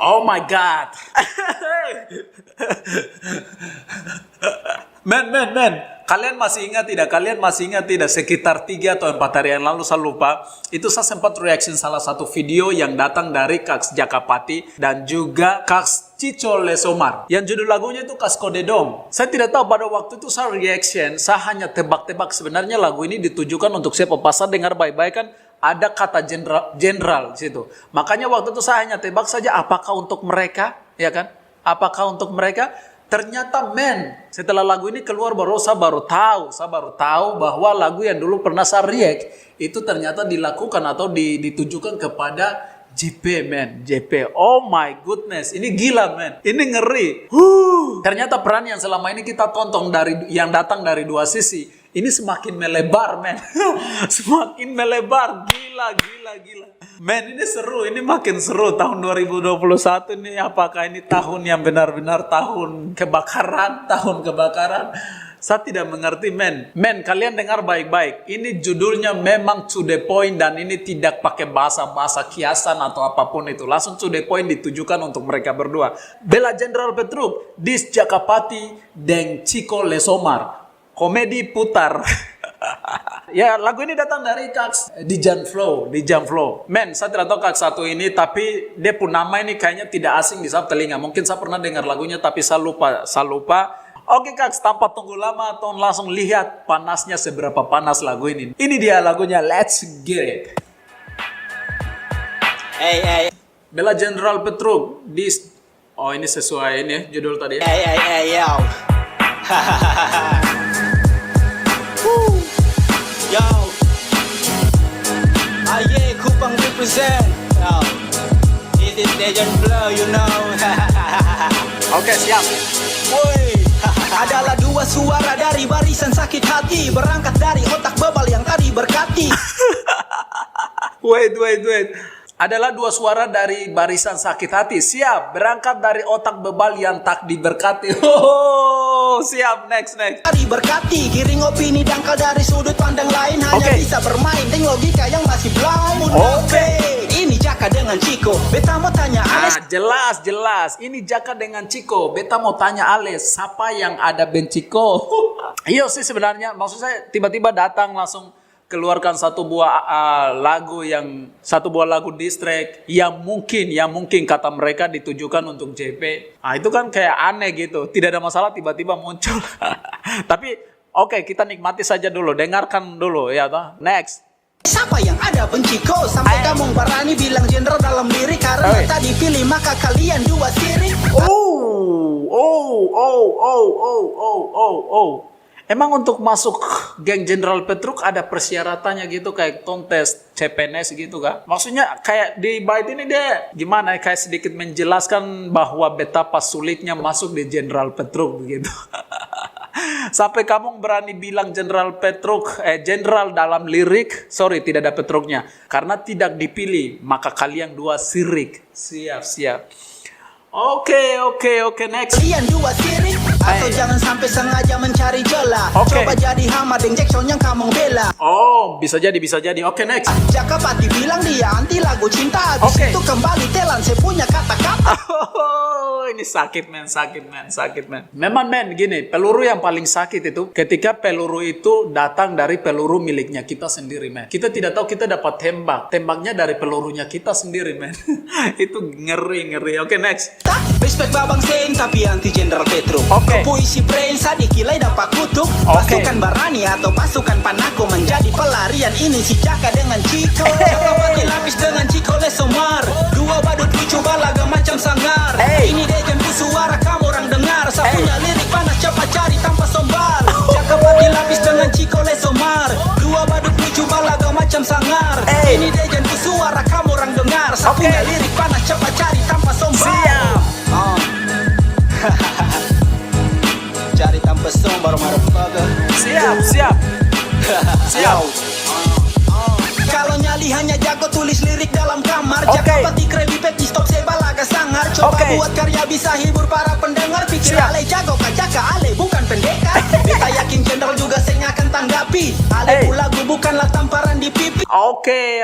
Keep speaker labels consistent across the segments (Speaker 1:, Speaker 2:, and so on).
Speaker 1: Oh my God. Men. Kalian masih ingat tidak? Sekitar 3 atau 4 hari yang lalu, saya lupa. Itu saya sempat reaction salah satu video yang datang dari Kaks Jakapati dan juga Kaks Cico Lesomar. Yang judul lagunya itu Kasko Dedong. Saya tidak tahu pada waktu itu saya reaction, saya hanya tebak-tebak sebenarnya lagu ini ditujukan untuk siapa. Pas saya dengar baik-baik kan ada kata general di situ. Makanya waktu itu saya hanya tebak saja apakah untuk mereka, ya kan? Apakah untuk mereka? Ternyata setelah lagu ini keluar saya baru tahu bahwa lagu yang dulu pernah saya react itu ternyata dilakukan atau ditujukan kepada JP, JP. Oh my goodness, ini gila, ini ngeri. Ternyata peran yang selama ini kita tonton yang datang dari 2 sisi, ini semakin melebar, semakin melebar, gila. Ini seru, ini makin seru tahun 2021 ini. Apakah ini tahun yang benar-benar tahun kebakaran? Saya tidak mengerti, kalian dengar baik-baik. Ini judulnya memang to the point dan ini tidak pakai bahasa-bahasa kiasan atau apapun itu. Langsung to the point, ditujukan untuk mereka berdua. Bella General Petruk, Dis Jakapati, dan Cico Lesomar. Komedi putar. Ya, lagu ini datang dari Kaks di Jam Flow. Saya tidak tahu Kaks satu ini, tapi dia pun nama ini kayaknya tidak asing di telinga. Mungkin saya pernah dengar lagunya, tapi saya lupa. Oke Kaks, tanpa tunggu lama, atau langsung lihat panasnya seberapa panas lagu ini. Ini dia lagunya, let's get it. Hey. Bella General Petruk, oh ini sesuai ini judul tadi.
Speaker 2: Hey, yo. Yo, aye, Kupang represent. Yo, this is Legend Flow, you know.
Speaker 1: Oke, siap.
Speaker 2: Woi, adalah 2 suara dari barisan sakit hati, berangkat dari otak bebal yang tadi berkati.
Speaker 1: Wait. Adalah 2 suara dari barisan sakit hati. Siap, berangkat dari otak bebal yang tak diberkati. Oh, siap, next.
Speaker 2: Tadi berkati, giring opini dangkal dari sudut pandang lain. Hanya bisa bermain dengan logika yang masih blind. Oke, ini Jaka dengan Ciko. Beta mau tanya Ales.
Speaker 1: Jelas. Ini Jaka dengan Ciko. Beta mau tanya Ales, siapa yang ada Benciko? Iya sih sebenarnya, maksud saya tiba-tiba datang langsung keluarkan satu buah lagu diss track yang mungkin kata mereka ditujukan untuk JP. Itu kan kayak aneh gitu. Tidak ada masalah tiba-tiba muncul. Tapi oke, kita nikmati saja dulu, dengarkan dulu ya toh. Next.
Speaker 2: Siapa yang ada Benciko? Sampai kamu berani bilang general dalam lirik. Karena tadi pilih maka kalian 2 sirik.
Speaker 1: Emang untuk masuk geng General Petruk ada persyaratannya gitu, kayak kontes CPNS gitu kan? Maksudnya kayak di bait ini dia gimana, kayak sedikit menjelaskan bahwa betapa sulitnya masuk di General Petruk begitu. Sampai kamu berani bilang General Petruk, General dalam lirik, sorry tidak ada Petruknya. Karena tidak dipilih, maka kalian 2 sirik. Siap. Oke, next.
Speaker 2: Kalian 2 sirik atau jangan sampai sengaja mencari celah. Coba jadi Hama deng Jackson yang kamu bela.
Speaker 1: Oh, bisa jadi. Oke, next.
Speaker 2: Jakapati bilang dia anti lagu cinta. Habis itu kembali telan saya punya kata-kata.
Speaker 1: Oh, ini sakit men. Memang gini, peluru yang paling sakit itu ketika peluru itu datang dari peluru miliknya kita sendiri, men. Kita tidak tahu kita dapat tembaknya dari pelurunya kita sendiri, men. Itu ngeri. Oke, next.
Speaker 2: Respect Babang Sen tapi anti General Petruk. Puisi brain sadik kilai dapat kutuk. Pasukan Barani atau pasukan Panako menjadi pelarian ini si Jaka dengan Ciko. Jakapati lapis dengan Cico Lesomar. 2 badut lucu balaga macam sangar. Ini Dejan suara kamu orang dengar. Saya punya lirik panas cepat cari tanpa sombar. Jakapati lapis dengan Cico Lesomar. 2 badut lucu balaga macam sangar. Ini Dejan suara kamu orang dengar. Saya punya lirik panas cepat cari tanpa sombar. Cari tanpa sombar motherfucker.
Speaker 1: Siap.
Speaker 2: Kalau nyali hanya jago tulis lirik dalam kamar. Jakapati krebi peti stop sebalaga sangar. Coba buat karya bisa hibur para pendengar. Pikir Ale jago Jaka Ale bukan pendekar. Beta yakin general juga saya akan tanggapi. Ale lagu bukanlah tamparan di pipi.
Speaker 1: Oke.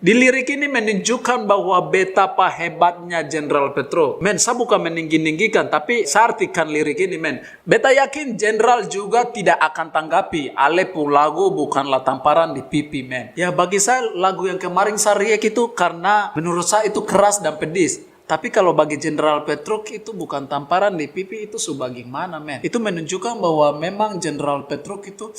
Speaker 1: Di lirik ini menunjukkan bahwa betapa hebatnya Jenderal Petro. Men, saya bukan meninggi-ninggikan, tapi saya artikan lirik ini, men. Beta yakin Jenderal juga tidak akan tanggapi. Alepu lagu bukanlah tamparan di pipi, men. Ya, bagi saya lagu yang kemarin saya react itu karena menurut saya itu keras dan pedis. Tapi kalau bagi Jenderal Petruk itu bukan tamparan di pipi, itu sebagaimana, men. Itu menunjukkan bahwa memang Jenderal Petruk itu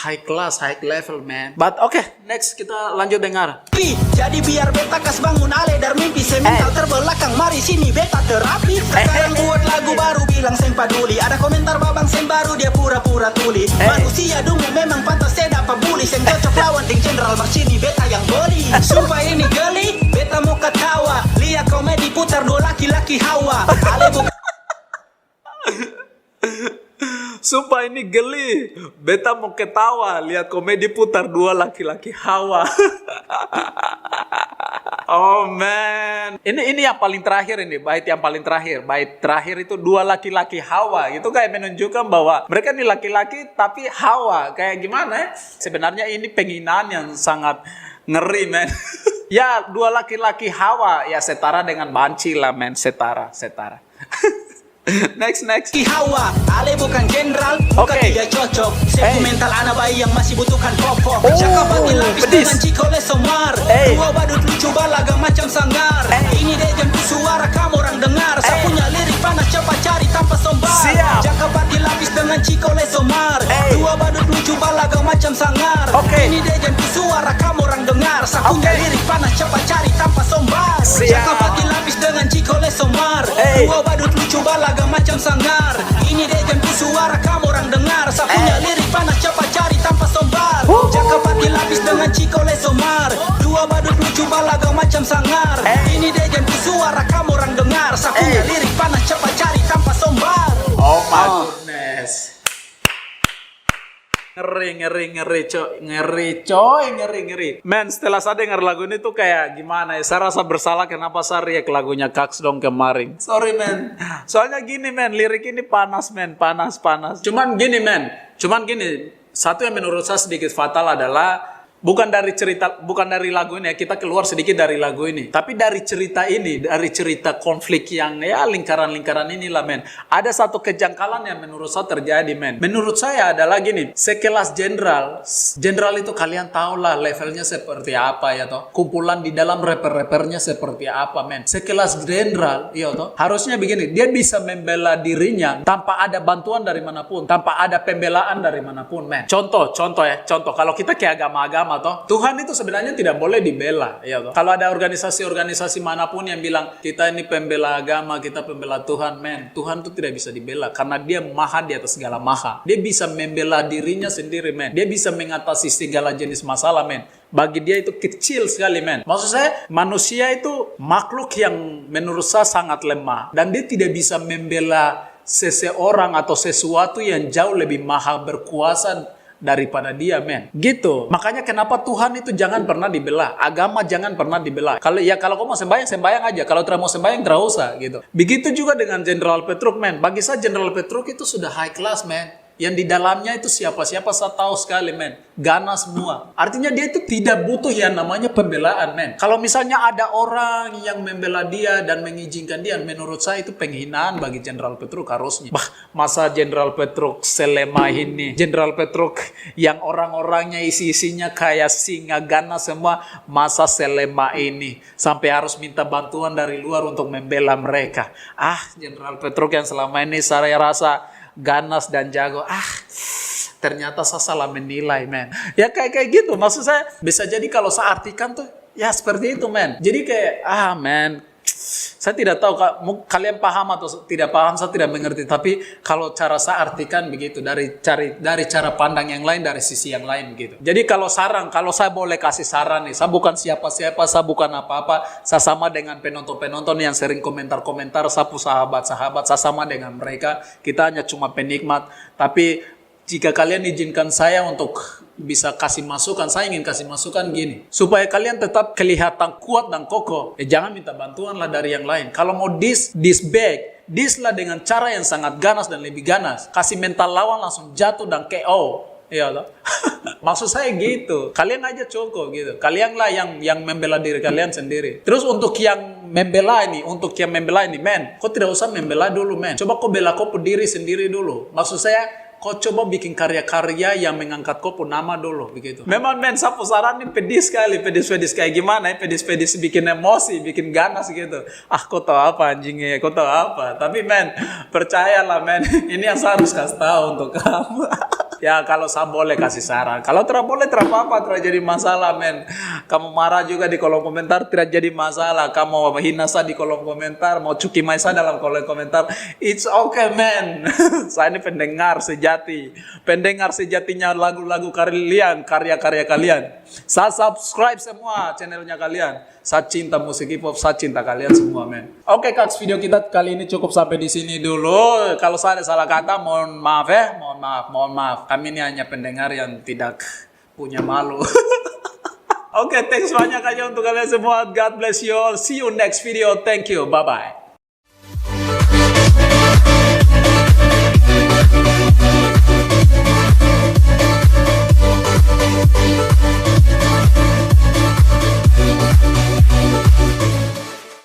Speaker 1: high class, high level, man. But okay, next kita lanjut dengar.
Speaker 2: Jadi biar beta kas bangun ale dar mimpi semental terbelakang, mari sini beta terapi. Sekarang buat lagu baru bilang sen paduli. Ada komentar babang sen baru dia pura-pura tuli. Manusia dungu memang pantas saya dapat bully. Sen cocok lawan ting Jenderal Marsini beta yang boli. Sumpah ini geli, beta mau ketawa. Lihat komedi putar dua laki-laki Hawa. Ale bukan
Speaker 1: Sumpah ini geli. Beta mau ketawa lihat komedi putar dua laki-laki Hawa. Oh man. Ini yang paling terakhir ini, bait yang paling terakhir. Bait terakhir itu dua laki-laki Hawa. Itu kayak menunjukkan bahwa mereka ini laki-laki tapi Hawa. Kayak gimana ya? Sebenarnya ini penghinaan yang sangat ngeri, men. Ya, dua laki-laki Hawa ya setara dengan banci lah, men. Setara. Next.
Speaker 2: Hawa, Ale bukan Jenderal, bukan tidak cocok. Sentimental anak bayi yang masih butuhkan popok. Cakap hati lapis dengan Cikole Somar. Dua badut lucu balaga macam sanggar. Ini dejem suara kamu orang dengar. Saya punya lirik panas cepat cari tanpa sombar. Cakap hati lapis dengan Cikole Somar. Dua badut lucu balaga macam sanggar. Ini dejem suara kamu orang dengar. Saya punya lirik panas cepat cari tanpa sombar. Cakap hati lapis dengan Cikole Somar. Dua badut lucu balaga macam sanggar. Ini dejem suara kamu orang dengar. Saya punya lirik panas cepat cari tanpa sombar. Cakap hati lapis dengan Cikole Somar. Dua badut lucu balaga macam sanggar. Ini dejem suara kamu orang dengar. Saya punya lirik panas cepat cari tanpa sombar.
Speaker 1: Oh my goodness. Ngeri coy. Men, setelah saya dengar lagu ini tuh kayak gimana ya, saya rasa bersalah kenapa saya react lagunya Kaks dong kemarin. Sorry, men. Soalnya gini, men, lirik ini panas, men. Panas. Cuman gini, satu yang menurut saya sedikit fatal adalah bukan dari lagu ini ya, kita keluar sedikit dari lagu ini. Tapi dari cerita konflik yang ya lingkaran-lingkaran inilah, men. Ada satu kejanggalan yang menurut saya terjadi, men. Menurut saya adalah gini, sekelas jenderal itu kalian tahu lah levelnya seperti apa ya toh. Kumpulan di dalam rapper-rappernya seperti apa, men. Sekelas jenderal, iya toh. Harusnya begini, dia bisa membela dirinya tanpa ada bantuan dari manapun, tanpa ada pembelaan dari manapun, men. Contoh kalau kita ke agama toh, Tuhan itu sebenarnya tidak boleh dibela, ya toh. Kalau ada organisasi-organisasi manapun yang bilang kita ini pembela agama, kita pembela Tuhan, men, Tuhan itu tidak bisa dibela karena dia maha di atas segala maha. Dia bisa membela dirinya sendiri, men. Dia bisa mengatasi segala jenis masalah, men. Bagi dia itu kecil sekali, men. Maksud saya, manusia itu makhluk yang menurut saya sangat lemah dan dia tidak bisa membela seseorang atau sesuatu yang jauh lebih maha berkuasa daripada dia, men. Gitu. Makanya kenapa Tuhan itu jangan pernah dibela. Agama jangan pernah dibela. Kalau kau mau sembahyang aja. Kalau tidak mau sembahyang, tidak usah, gitu. Begitu juga dengan Jenderal Petruk, men. Bagi saya Jenderal Petruk itu sudah high class, men. Yang di dalamnya itu siapa-siapa saya tahu sekali, men. Ganas semua. Artinya dia itu tidak butuh yang namanya pembelaan, men. Kalau misalnya ada orang yang membela dia dan mengizinkan dia, menurut saya itu penghinaan bagi Jenderal Petruk harusnya. Masa Jenderal Petruk selemah ini. Jenderal Petruk yang orang-orangnya isi-isinya kayak singa ganas semua. Masa selemah ini. Sampai harus minta bantuan dari luar untuk membela mereka. Jenderal Petruk yang selama ini saya rasa ganas dan jago. Ternyata saya salah menilai, men. Ya kayak gitu. Maksud saya bisa jadi kalau saya artikan tuh ya seperti itu, men. Jadi kayak men, saya tidak tahu kalian paham atau tidak paham, saya tidak mengerti. Tapi kalau cara saya artikan begitu, dari cara pandang yang lain, dari sisi yang lain begitu. Jadi kalau saya boleh kasih saran nih, saya bukan siapa-siapa, saya bukan apa-apa, saya sama dengan penonton-penonton yang sering komentar-komentar, sapu sahabat-sahabat, saya sama dengan mereka. Kita hanya cuma penikmat. Tapi jika kalian izinkan saya untuk bisa kasih masukan, saya ingin kasih masukan gini. Supaya kalian tetap kelihatan kuat dan kokoh, jangan minta bantuan lah dari yang lain. Kalau mau diss lah dengan cara yang sangat ganas dan lebih ganas. Kasih mental lawan langsung jatuh dan KO. Iya loh. Maksud saya gitu. Kalian aja cukup gitu. Kalianlah yang membela diri kalian sendiri. Terus untuk yang membela ini, men, kau tidak usah membela dulu, men. Coba kau bela kau diri sendiri dulu. Maksud saya, kau coba bikin karya-karya yang mengangkat kau pun nama dulu, begitu. Memang, men, sapu saran ini pedis sekali, pedis kayak gimana ya, pedis bikin emosi, bikin ganas gitu. Ah, kau tahu apa anjingnya, kau tahu apa. Tapi, men, percayalah, men, ini yang saya harus kasih tahu untuk kamu. Ya, kalau saya boleh kasih saran. Kalau tidak boleh, tidak apa-apa, tidak jadi masalah, men. Kamu marah juga di kolom komentar, tidak jadi masalah. Kamu hina saya di kolom komentar, mau cuki saya dalam kolom komentar, it's okay, men. Saya ini pendengar sejati. Pendengar sejatinya lagu-lagu kalian, karya-karya kalian. Saya subscribe semua channelnya kalian. Saya cinta musik hip hop, saya cinta kalian semua, men. Oke, Kaks, video kita kali ini cukup sampai di sini dulu. Kalau saya ada salah kata, mohon maaf ya, mohon maaf. Kami ini hanya pendengar yang tidak punya malu. Oke, thanks banyak aja untuk kalian semua. God bless you all. See you next video. Thank you. Bye-bye.